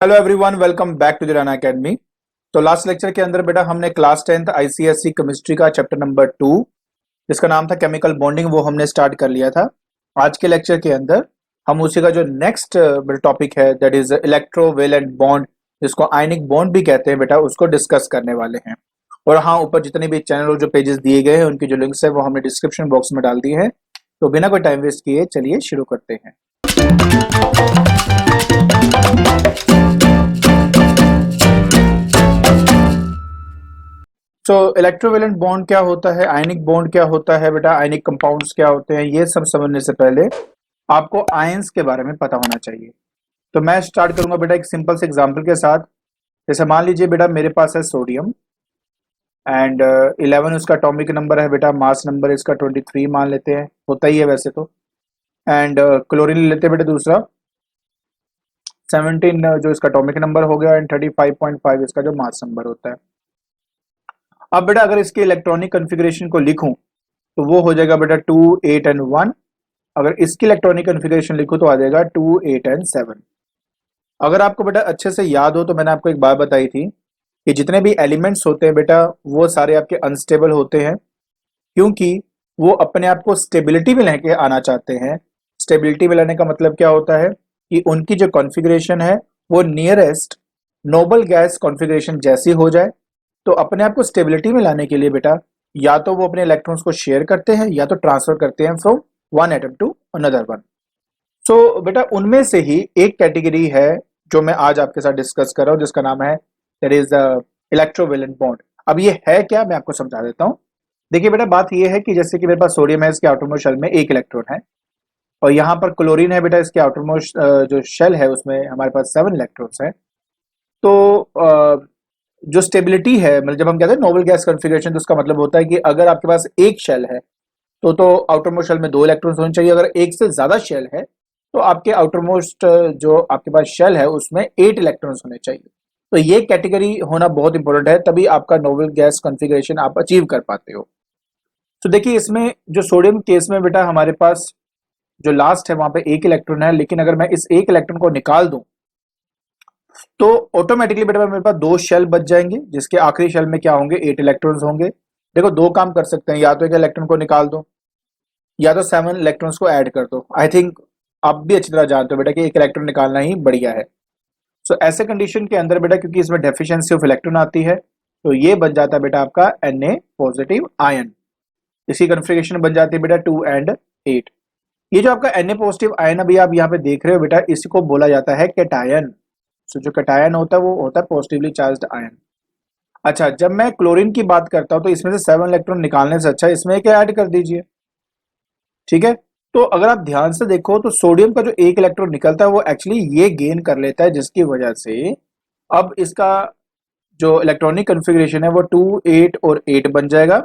Hello everyone, welcome back to the Rana academy. तो last lecture के अंदर बेटा हमने क्लास 10th आईसीएसई केमिस्ट्री का चैप्टर नंबर 2 जिसका नाम था केमिकल बॉन्डिंग वो हमने स्टार्ट कर लिया था। आज के लेक्चर के अंदर हम उसी का जो नेक्स्ट टॉपिक है दैट इज इलेक्ट्रोवेलेंट बॉन्ड, जिसको आयनिक बॉन्ड भी कहते हैं बेटा, उसको डिस्कस करने वाले हैं। और हाँ, ऊपर जितने भी चैनल और जो पेजेस दिए गए हैं उनकी जो लिंक्स है वो हमने डिस्क्रिप्शन बॉक्स में डाल दिए हैं। तो बिना कोई टाइम वेस्ट किए चलिए शुरू करते हैं। सो इलेक्ट्रोवेलेंट बॉन्ड क्या होता है, आयनिक बॉन्ड क्या होता है बेटा, आयनिक कंपाउंड्स क्या होते हैं, ये सब समझने से पहले आपको आयंस के बारे में पता होना चाहिए। तो मैं स्टार्ट करूंगा बेटा एक सिंपल से एग्जांपल के साथ। जैसे मान लीजिए बेटा मेरे पास है सोडियम एंड 11 उसका एटॉमिक नंबर है बेटा, मास नंबर इसका 23 मान लेते हैं, होता ही है वैसे तो। एंड क्लोरीन ले लेते हैं बेटा दूसरा 17 जो इसका एटॉमिक नंबर हो गया, एंड 35.5 इसका जो मास नंबर होता है। अब बेटा अगर इसके इलेक्ट्रॉनिक कॉन्फ़िगरेशन को लिखूं तो वो हो जाएगा बेटा 2 8 एंड 1। अगर इसकी इलेक्ट्रॉनिक कॉन्फ़िगरेशन लिखूं तो आ जाएगा 2 8 एंड 7। अगर आपको बेटा अच्छे से याद हो तो मैंने आपको एक बात बताई थी कि जितने भी एलिमेंट्स होते हैं बेटा वो सारे आपके अनस्टेबल होते हैं, क्योंकि वो अपने आप को स्टेबिलिटी में लेके आना चाहते हैं। स्टेबिलिटी में लाने का मतलब क्या होता है कि उनकी जो कॉन्फ़िगरेशन है वो नियरेस्ट नोबल गैस कॉन्फ़िगरेशन जैसी हो जाए। तो अपने आप को स्टेबिलिटी में लाने के लिए बेटा या तो वो अपने इलेक्ट्रॉन्स को शेयर करते हैं या तो ट्रांसफर करते हैं from one atom to another one. So बेटा उनमें से ही एक कैटेगरी है जो मैं आज आपके साथ डिस्कस कर रहा हूं, जिसका नाम है दैट इज इलेक्ट्रोवेलेंट बॉन्ड। अब ये है क्या, मैं आपको समझा देता हूँ। देखिए बेटा बात ये है कि जैसे कि मेरे पास सोडियम है, इसके आउटरमोस्ट शेल में एक इलेक्ट्रॉन है, और यहाँ पर क्लोरीन है बेटा, इसके आउटरमोस्ट जो शेल है उसमें हमारे पास 7 इलेक्ट्रॉन्स हैं। तो जो स्टेबिलिटी है, मतलब जब हम कहते हैं नोबल गैस कॉन्फ़िगरेशन, तो उसका मतलब होता है कि अगर आपके पास एक शेल है तो आउटर मोस्ट शेल में 2 इलेक्ट्रॉन्स होने चाहिए। अगर एक से ज्यादा शेल है तो आपके आउटर मोस्ट जो आपके पास शेल है उसमें 8 इलेक्ट्रॉन्स होने चाहिए। तो ये कैटेगरी होना बहुत इंपॉर्टेंट है, तभी आपका नोबल गैस कॉन्फ़िगरेशन आप अचीव कर पाते हो। तो देखिए इसमें जो सोडियम केस में बेटा हमारे पास जो लास्ट है वहां पे एक इलेक्ट्रॉन है, लेकिन अगर मैं इस एक इलेक्ट्रॉन को निकाल दूं तो ऑटोमेटिकली बेटा मेरे पास 2 शेल बच जाएंगे, जिसके आखिरी शेल में क्या होंगे, 8 इलेक्ट्रॉन्स होंगे। देखो दो काम कर सकते हैं, या तो एक इलेक्ट्रॉन को निकाल दो या तो 7 इलेक्ट्रॉन्स को ऐड कर दो। आई थिंक आप भी अच्छी तरह जानते हो बेटा कि एक इलेक्ट्रॉन निकालना ही बढ़िया है। सो ऐसे कंडीशन के अंदर बेटा क्योंकि इसमें डेफिशिएंसी ऑफ इलेक्ट्रॉन आती है, तो ये बन जाता है बेटा आपका Na पॉजिटिव आयन। इसकी कॉन्फ़िगरेशन बन जाती है बेटा 2 एंड 8। ये जो आपका Na पॉजिटिव आयन अभी आप यहाँ पे देख रहे हो बेटा, इसको बोला जाता है कैटायन। सो जो कैटायन होता है वो होता है पॉजिटिवली चार्ज्ड आयन। अच्छा, जब मैं क्लोरीन की बात करता हूँ तो इसमें से 7 इलेक्ट्रॉन निकालने से अच्छा इसमें एक ऐड कर दीजिए, ठीक है। तो अगर आप ध्यान से देखो तो सोडियम का जो एक इलेक्ट्रॉन निकलता है वो एक्चुअली ये गेन कर लेता है, जिसकी वजह से अब इसका जो इलेक्ट्रॉनिक कॉन्फ़िगरेशन है वो 2 8 और 8 बन जाएगा।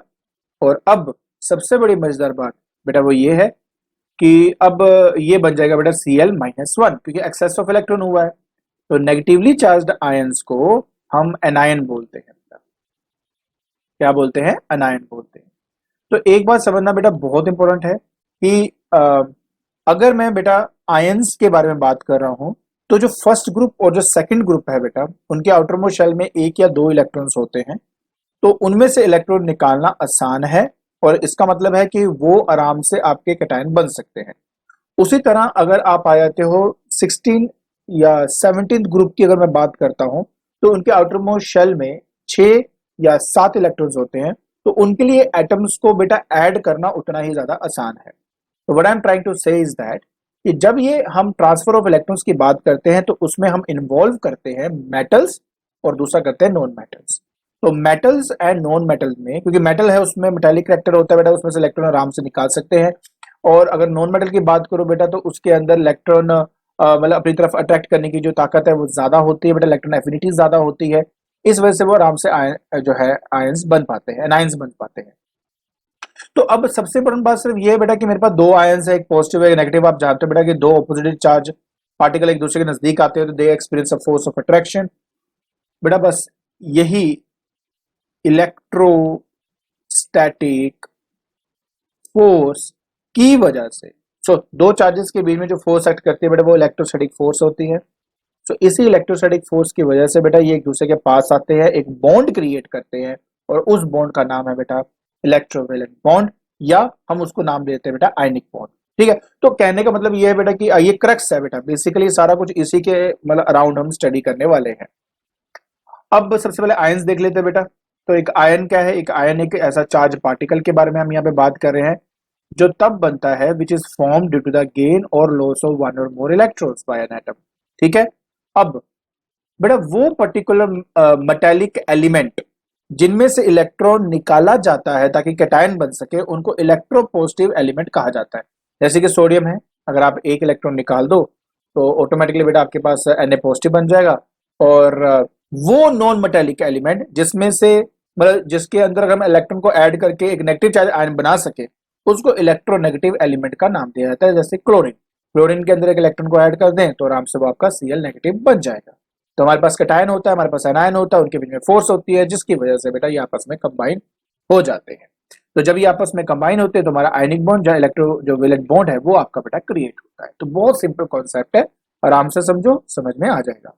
और अब सबसे बड़ी मजेदार बात बेटा वो ये है कि अब ये बन जाएगा बेटा Cl-1, क्योंकि एक्सेस ऑफ इलेक्ट्रॉन हुआ है। तो नेगेटिवली चार्ज्ड आयंस को हम एनायन बोलते हैं बेटा। क्या बोलते हैं? एनायन बोलते हैं। तो एक बात समझना बेटा बहुत इंपॉर्टेंट है कि अगर मैं बेटा आयंस के बारे में बात कर रहा हूं तो जो फर्स्ट ग्रुप और जो सेकंड ग्रुप है बेटा उनके आउटरमोस्ट शेल में एक या दो इलेक्ट्रॉन्स होते हैं। तो उनमें से इलेक्ट्रॉन निकालना आसान है, और इसका मतलब है कि वो आराम से आपके कैटायन बन सकते हैं। उसी तरह अगर आप आ जाते हो 16 या 17 ग्रुप की अगर मैं बात करता हूं तो उनके आउटरमोस्ट शेल में 6 या 7 इलेक्ट्रॉन्स होते हैं। तो उनके लिए एटम्स को बेटा ऐड करना उतना ही ज्यादा आसान है। तो what I am trying to say is that कि जब ये हम ट्रांसफर ऑफ इलेक्ट्रॉन्स की बात करते हैं तो उसमें हम इन्वॉल्व करते हैं मेटल्स और दूसरा करते हैं नॉन मेटल्स। तो मेटल्स एंड नॉन मेटल्स में, क्योंकि मेटल है उसमें मेटालिक कैरेक्टर होता है बेटा, उसमें से इलेक्ट्रॉन आराम से निकाल सकते हैं। और अगर नॉन मेटल की बात करो बेटा तो उसके अंदर इलेक्ट्रॉन मतलब अपनी तरफ अट्रैक्ट करने की जो ताकत है वो ज्यादा होती है बेटा, इलेक्ट्रॉन एफिनिटी ज्यादा होती है। इस वजह से वो आराम से आयन जो है आयंस बन पाते हैं, एनायंस बन पाते हैं। तो अब सबसे बड़ी बात सिर्फ ये है बेटा कि मेरे पास दो आयंस है, एक पॉजिटिव एक नेगेटिव। आप जानते हो बेटा कि दो ऑपोजिट चार्ज पार्टिकल एक दूसरे के नजदीक आते हैं तो they experience a force of attraction. बेटा बस यही इलेक्ट्रोस्टैटिक फोर्स की वजह से, दो चार्जेस के बीच में जो फोर्स एक्ट करती है बेटा वो इलेक्ट्रोस्टैटिक फोर्स होती है। सो इसी इलेक्ट्रोस्टैटिक फोर्स की वजह से बेटा ये एक दूसरे के पास आते हैं, एक बॉन्ड क्रिएट करते हैं, और उस बॉन्ड का नाम है बेटा इलेक्ट्रोवेलेंट बॉन्ड, या हम उसको नाम देते हैं बेटा आयनिक बॉन्ड। ठीक है, तो कहने का मतलब ये है बेटा कि ये क्रक्स है बेटा, बेसिकली सारा कुछ इसी के मतलब अराउंड हम स्टडी करने वाले हैं। अब सबसे पहले आयंस देख लेते हैं बेटा। तो एक आयन क्या है? एक आयन एक ऐसा चार्ज पार्टिकल के बारे में हम यहाँ पे बात कर रहे हैं जो तब बनता है which is form due to the gain और लॉस ऑफ वन और more electrons by an atom. ठीक है, अब बेटा वो पर्टिकुलर मेटेलिक एलिमेंट जिनमें से इलेक्ट्रॉन निकाला जाता है ताकि कैटायन बन सके, उनको इलेक्ट्रोपॉजिटिव एलिमेंट कहा जाता है। जैसे कि सोडियम है, अगर आप एक इलेक्ट्रॉन निकाल दो तो ऑटोमेटिकली बेटा आपके पास Na पॉजिटिव बन जाएगा। और वो नॉन मेटेलिक एलिमेंट जिसमें से मतलब जिसके अंदर अगर हम इलेक्ट्रॉन को ऐड करके एक नेगेटिव चार्ज आयन बना सके, उसको इलेक्ट्रोनेगेटिव एलिमेंट का नाम दिया जाता है। जैसे क्लोरीन, क्लोरीन के अंदर एक इलेक्ट्रॉन को ऐड कर दें तो आराम से वो आपका Cl नेगेटिव बन जाएगा। तो हमारे पास कैटायन होता है, हमारे पास एनायन होता है, उनके बीच में फोर्स होती है जिसकी वजह से बेटा ये आपस में कंबाइन हो जाते हैं। तो जब ये आपस में कंबाइन होते हैं तो हमारा आयनिक बॉन्ड या इलेक्ट्रो जो वैलेंट बॉन्ड है वो आपका बेटा क्रिएट होता है। तो बहुत सिंपल कॉन्सेप्ट है, आराम से समझो, समझ में आ जाएगा।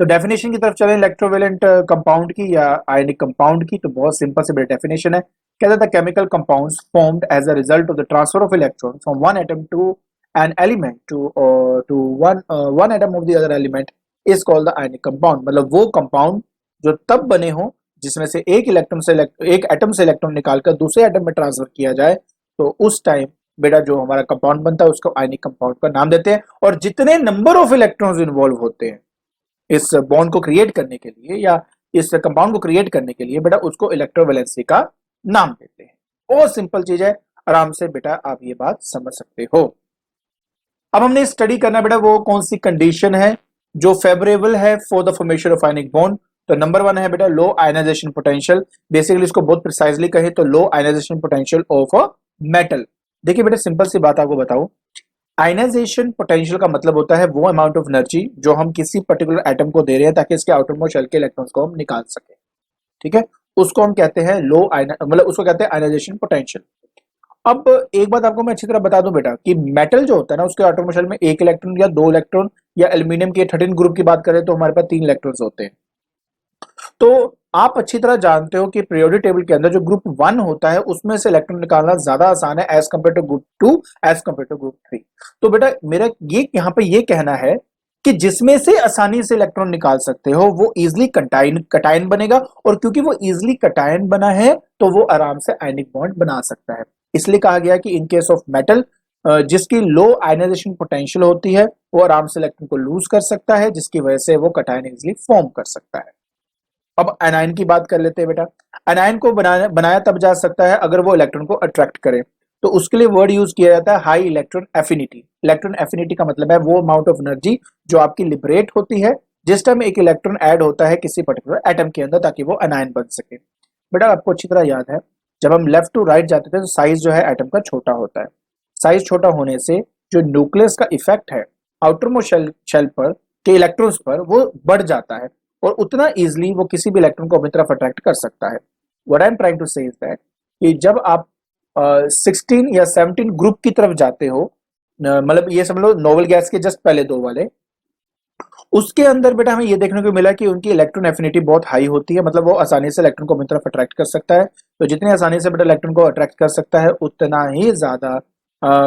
तो डेफिनेशन की तरफ चलें इलेक्ट्रोवेलेंट कंपाउंड की या आयनिक कंपाउंड की, तो बहुत सिंपल से बेटा डेफिनेशन है। कहता था chemical compounds formed as a result of the transfer of electron from one atom to an element to one atom of the other element is called the ionic compound. मतलब वो compound जो तब बने हो जिसमें से एक एटम से इलेक्ट्रॉन निकालकर दूसरे एटम में ट्रांसफर किया जाए, तो उस टाइम बेटा जो हमारा कंपाउंड बनता है उसको आयनिक कंपाउंड का नाम देते हैं। और जितने नंबर ऑफ इलेक्ट्रॉन्स इन्वॉल्व होते हैं इस बॉन्ड को क्रिएट करने के लिए या इस कंपाउंड को क्रिएट करने के लिए, बेटा उसको इलेक्ट्रोवैलेंसी का नाम देते हैं। बहुत सिंपल चीज है, आराम से बेटा आप ये बात समझ सकते हो। अब हमने स्टडी करना बेटा वो कौन सी कंडीशन है जो फेवरेबल है for the formation of ionic bond. तो नंबर 1 है बेटा लो आयनाइजेशन पोटेंशियल। बेसिकली इसको बहुत प्रिसाइजली कहें तो low ionisation potential of a metal. देखिए बेटा सिंपल सी बात आपको बताऊं, आयनाइजेशन पोटेंशियल का मतलब होता है वो अमाउंट ऑफ एनर्जी जो हम किसी पर्टिकुलर एटम को दे रहे हैं ताकि इसके आउटर मोस्ट शेल के इलेक्ट्रॉन्स को हम निकाल सके। ठीक है, उसको हम कहते हैं लो आयन, मतलब उसको कहते हैं आयनाइजेशन पोटेंशियल। अब एक बात आपको मैं अच्छी तरह बता दूं बेटा कि मेटल जो होता है ना उसके आउटर मोस्ट शेल में एक इलेक्ट्रॉन या दो इलेक्ट्रॉन, या एल्यूमिनियम के 13 ग्रुप की बात करें तो हमारे पास 3 इलेक्ट्रॉन्स होते हैं। तो आप अच्छी तरह जानते हो कि पीरियोडिक टेबल के अंदर जो ग्रुप 1 होता है उसमें से इलेक्ट्रॉन निकालना ज्यादा आसान है as compare to group 2, as compare to group 3। तो बेटा मेरा ये यहाँ पे ये कहना है कि जिसमें से आसानी से इलेक्ट्रॉन निकाल सकते हो वो इजिली कटायन बनेगा, और क्योंकि वो इजिली कटायन बना है तो वो आराम से आयनिक बॉन्ड बना सकता है। इसलिए कहा गया कि इन केस ऑफ मेटल जिसकी लो आयनाइजेशन पोटेंशियल होती है वो आराम से इलेक्ट्रॉन को लूज कर सकता है, जिसकी वजह से वो कटायन इजिली फॉर्म कर सकता है। अब एनायन की बात कर लेते हैं बेटा। एनायन को बनाया तब जा सकता है अगर वो इलेक्ट्रॉन को अट्रैक्ट करे, तो उसके लिए वर्ड यूज किया जाता है high electron affinity. Electron affinity का मतलब है वो अमाउंट ऑफ एनर्जी जो आपकी लिबरेट होती है जिस टाइम एक इलेक्ट्रॉन ऐड होता है किसी पर्टिकुलर एटम के अंदर ताकि वो एनायन बन सके। बेटा आपको अच्छी तरह याद है जब हम लेफ्ट टू राइट जाते थे तो साइज जो है एटम का छोटा होता है। साइज छोटा होने से जो न्यूक्लियस का इफेक्ट है आउटर मोस्ट शेल पर के इलेक्ट्रॉन्स पर वो बढ़ जाता है, और उतना इजिली वो किसी भी इलेक्ट्रॉन को अपनी तरफ अट्रैक्ट कर सकता है। What I am trying to say is that कि जब आप 16 या 17 ग्रुप की तरफ जाते हो, मतलब ये समझ लो नोबल गैस के जस्ट पहले दो वाले, उसके अंदर बेटा हमें ये देखने को मिला कि उनकी इलेक्ट्रॉन एफिनिटी बहुत हाई होती है, मतलब वो आसानी से इलेक्ट्रॉन को अपनी तरफ अट्रैक्ट कर सकता है। तो जितनी आसानी से बेटा इलेक्ट्रॉन को अट्रैक्ट कर सकता है उतना ही ज्यादा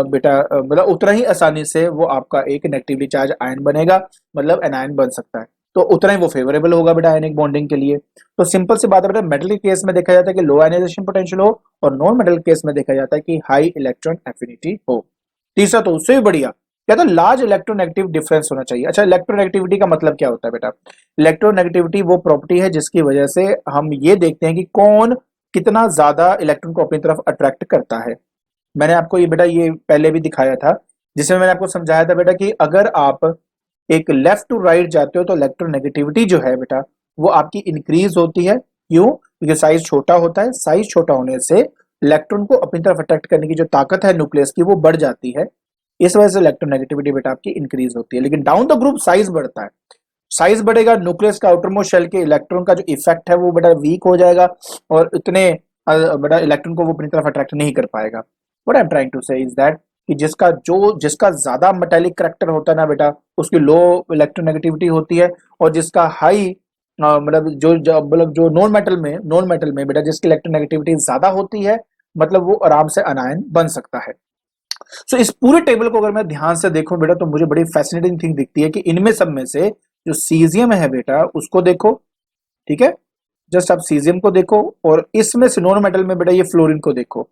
बेटा मतलब उतना ही आसानी से वो आपका एक नेगेटिवली चार्ज आयन बनेगा, मतलब एनायन बन सकता है, तो उतना ही वो फेवरेबल होगा बेटा आयनिक बॉन्डिंग के लिए। तो सिंपल सी बात है बेटा मेटल के केस में देखा जाता है कि लो आयनाइजेशन पोटेंशियल हो, और नॉन मेटल केस में देखा जाता है कि हाई इलेक्ट्रॉन एफिनिटी हो। तीसरा तो उससे भी बढ़िया क्या था, लार्ज इलेक्ट्रोनेगेटिव डिफरेंस होना चाहिए। अच्छा, इलेक्ट्रोनेगेटिविटी का मतलब क्या होता है बेटा? इलेक्ट्रोनेगेटिविटी वो प्रॉपर्टी है जिसकी वजह से हम ये देखते हैं कि कौन कितना ज्यादा इलेक्ट्रॉन को अपनी तरफ अट्रैक्ट करता है। मैंने आपको ये बेटा ये पहले भी दिखाया था जिसमें मैंने आपको समझाया था बेटा कि अगर आप एक लेफ्ट टू राइट जाते हो तो इलेक्ट्रोनेगेटिविटी जो है बेटा वो आपकी इंक्रीज होती है। क्यों? क्योंकि साइज छोटा होता है, साइज छोटा होने से इलेक्ट्रॉन को अपनी तरफ अट्रैक्ट करने की जो ताकत है न्यूक्लियस की वो बढ़ जाती है, इस वजह से इलेक्ट्रोनेगेटिविटी बेटा आपकी इंक्रीज होती है। लेकिन डाउन द ग्रुप साइज बढ़ता है, साइज बढ़ेगा, न्यूक्लियस का आउटर मोस्ट शेल के इलेक्ट्रॉन का जो इफेक्ट है वो बेटा वीक हो जाएगा, और इतने बेटा इलेक्ट्रॉन को वो अपनी तरफ अट्रैक्ट नहीं कर पाएगा। What I am trying to say is that कि जिसका ज्यादा मेटालिक करेक्टर होता है ना बेटा, उसकी लो इलेक्ट्रोनेगेटिविटी होती है, और जिसका हाई मतलब जो नॉन मेटल में बेटा जिसकी इलेक्ट्रोनेगेटिविटी ज्यादा होती है, मतलब वो आराम से अनायन बन सकता है। सो इस पूरे टेबल को अगर मैं ध्यान से देखूं बेटा, तो मुझे बड़ी फैसिनेटिंग थिंग दिखती है कि इनमें सब में से जो सीजियम है बेटा उसको देखो, ठीक है, जस्ट आप सीजियम को देखो, और इसमें से नॉन मेटल में बेटा ये फ्लोरीन को देखो।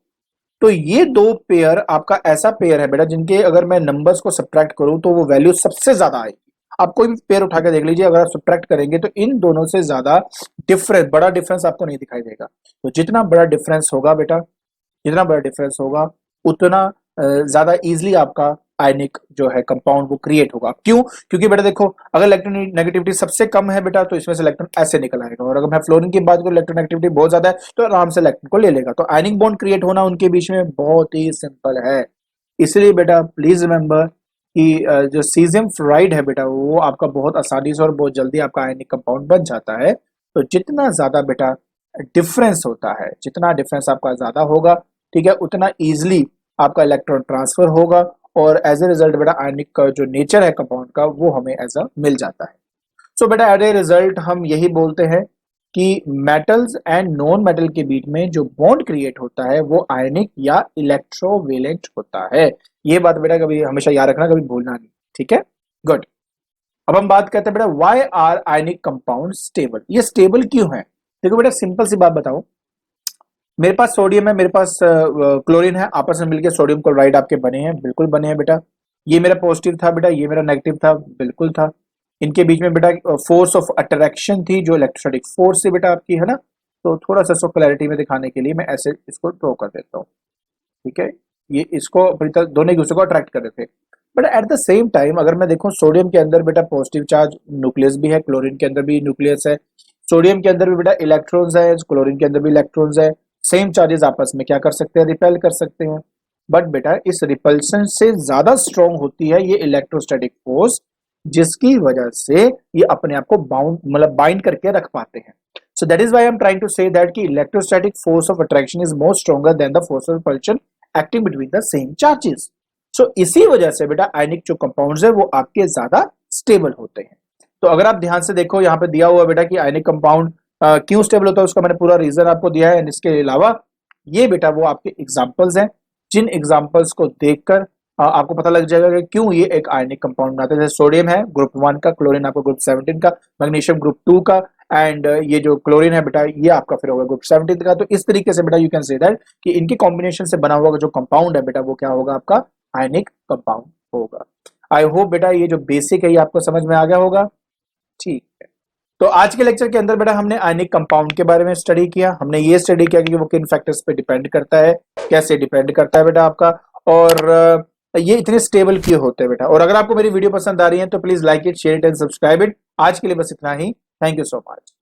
तो ये दो पेयर आपका ऐसा पेयर है बेटा जिनके अगर मैं नंबर्स को सब्ट्रैक्ट करूं तो वो वैल्यू सबसे ज्यादा आएगी। आप कोई भी पेयर उठा के देख लीजिए, अगर आप सब्ट्रैक्ट करेंगे तो इन दोनों से ज्यादा बड़ा डिफरेंस आपको नहीं दिखाई देगा। तो जितना बड़ा डिफरेंस होगा बेटा, जितना बड़ा डिफरेंस होगा उतना ज्यादा इजीली आपका आयनिक जो है कंपाउंड वो क्रिएट होगा। क्यों? क्योंकि बेटा देखो, अगर इलेक्ट्रोनेगेटिविटी सबसे कम है बेटा तो इसमें से इलेक्ट्रॉन ऐसे निकल आएगा, और अगर मैं फ्लोरीन की बात करूं इलेक्ट्रोनेगेटिविटी बहुत ज्यादा है तो आराम से इलेक्ट्रॉन को ले लेगा। तो आयनिक बॉन्ड क्रिएट होना उनके बीच में बहुत ही सिंपल है। इसलिए बेटा प्लीज रिमेंबर कि जो सीजियम फ्लोराइड है बेटा वो आपका बहुत आसानी से और बहुत जल्दी आपका आयनिक कंपाउंड बन जाता है। तो जितना ज्यादा बेटा डिफरेंस होता है, जितना डिफरेंस आपका ज्यादा होगा, ठीक है, उतना इजिली आपका इलेक्ट्रॉन ट्रांसफर होगा, और एज ए रिजल्ट बेटा आयनिक का जो नेचर है कंपाउंड का वो हमें एज अ मिल जाता है। सो बेटा एज ए रिजल्ट हम यही बोलते हैं कि मेटल्स एंड नॉन मेटल के बीच में जो बॉन्ड क्रिएट होता है वो आयनिक या इलेक्ट्रोवेलेंट होता है। ये बात बेटा कभी हमेशा याद रखना, कभी भूलना नहीं, ठीक है, गुड। अब हम बात करते हैं बेटा why are ionic compound stable. ये स्टेबल क्यों है? देखो बेटा सिंपल सी बात बताओ, मेरे पास सोडियम है, मेरे पास क्लोरीन है, आपस में मिलकर सोडियम क्लोराइड आपके बने हैं, बिल्कुल बने हैं बेटा। ये मेरा पॉजिटिव था बेटा, ये मेरा नेगेटिव था, बिल्कुल था। इनके बीच में बेटा फोर्स ऑफ अट्रैक्शन थी जो इलेक्ट्रोस्टैटिक फोर्स से बेटा आपकी है ना। तो थोड़ा सा इसको क्लैरिटी में दिखाने के लिए मैं ऐसे इसको ड्रॉ कर देता हूँ, ठीक है। ये इसको अपनी तरह दोनों एक दूसरे को अट्रैक्ट कर रहे थे। But at the same time अगर मैं देखूं सोडियम के अंदर बेटा पॉजिटिव चार्ज न्यूक्लियस भी है, क्लोरीन के अंदर भी न्यूक्लियस है, सोडियम के अंदर भी बेटा इलेक्ट्रॉन्स है, क्लोरीन के अंदर भी इलेक्ट्रॉन्स है। सेम चार्जेस आपस में क्या कर सकते हैं? रिपेल कर सकते हैं। बट बेटा इस रिपल्सन से ज्यादा स्ट्रॉन्ग होती है ये इलेक्ट्रोस्टैटिक फोर्स, जिसकी वजह से ये अपने आप को बाउंड मतलब बाइंड करके रख पाते हैं। So that is why I am trying to say that कि electrostatic force of attraction is more stronger than the force of repulsion acting between the same charges. So इसी वजह से बेटा आयनिक जो कंपाउंड्स है वो आपके ज्यादा स्टेबल होते हैं। तो अगर आप ध्यान से देखो यहाँ पे दिया हुआ बेटा कि आयनिक कंपाउंड क्यों स्टेबल होता है, उसका मैंने पूरा रीजन आपको दिया है। इसके अलावा ये बेटा वो आपके एग्जांपल्स हैं, जिन एग्जांपल्स को देखकर आपको पता लग जाएगा कि क्यों ये एक आयनिक कंपाउंड बनाते हैं। जैसे सोडियम है ग्रुप 1 का, क्लोरीन आपका ग्रुप 17 का, मैग्नीशियम ग्रुप 2 का, एंड ये जो क्लोरीन है बेटा ये आपका फिर होगा ग्रुप 17 का। तो इस तरीके से बेटा यू कैन से दैट कि इनके कॉम्बिनेशन से बना हुआ जो कंपाउंड है बेटा वो क्या होगा? आपका आयनिक कंपाउंड होगा। आई होप बेटा ये जो बेसिक है ये आपको समझ में आ गया होगा, ठीक है। तो आज के लेक्चर के अंदर बेटा हमने आयनिक कंपाउंड के बारे में स्टडी किया। हमने ये स्टडी किया कि वो किन फैक्टर्स पे डिपेंड करता है, कैसे डिपेंड करता है बेटा आपका, और ये इतने स्टेबल क्यों होते हैं बेटा। और अगर आपको मेरी वीडियो पसंद आ रही है तो please like it, share it and subscribe it. आज के लिए बस इतना ही। Thank you so much.